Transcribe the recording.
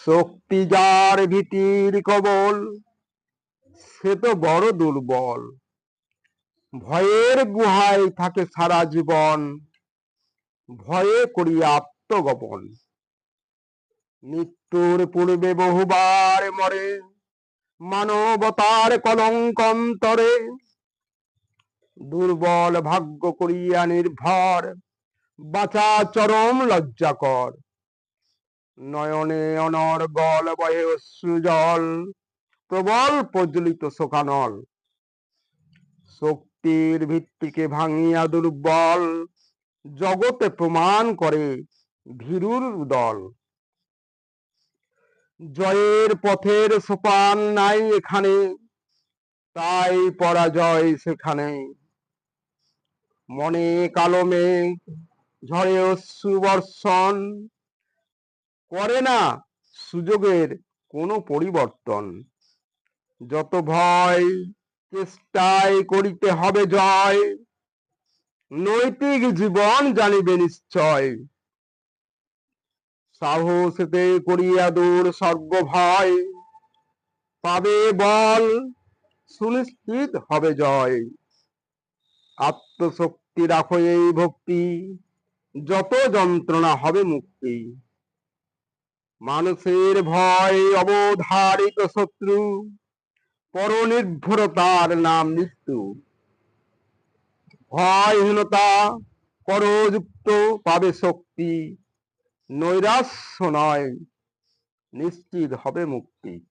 শক্তি যার ভীতির কবল, সে তো বড় দুর্বল। ভয়ের গুহায় থাকে সারা জীবন, ভয়ে করি আত্মগোপন। মৃত্যুর পূর্বে বহুবার মরে, মানবতার কলঙ্ক অন্তরে। দুর্বল ভাগ্য করিয়া নির্ভর, বাঁচা চরম লজ্জাকর। নয়নে অনর্গল বহে অশ্রুজল, প্রবল প্রজ্বলিত শোকানল। শক্তির ভিত্তিকে ভাঙিয়া দুর্বল, জগতে প্রমাণ করে ভীরুর দল। জয়ের পথের সোপান নাই এখানে, তাই পরাজয় সেখানে। মনে কালো মেঘ ঝড়ে অশ্রু বর্ষণ, করে না সুযোগের কোনো পরিবর্তন। যত ভয় চেষ্টায় করিতে হবে জয়, নৈতিক জীবন জানিবে নিশ্চয়। সাহসেতে করিয়া দূর সর্ব ভয়, পাবে বল সুনিশ্চিত হবে জয়। আত্মশক্তি রাখো এই ভক্তি, যত যন্ত্রণা হবে মুক্তি। মানুষের ভয় অবধারিত শত্রু, পরনির্ভরতার নাম মৃত্যু। ভয়হীনতা করো যুক্ত, পাবে শক্তি। নৈরাশ্য নয়, নিশ্চিত হবে মুক্তি।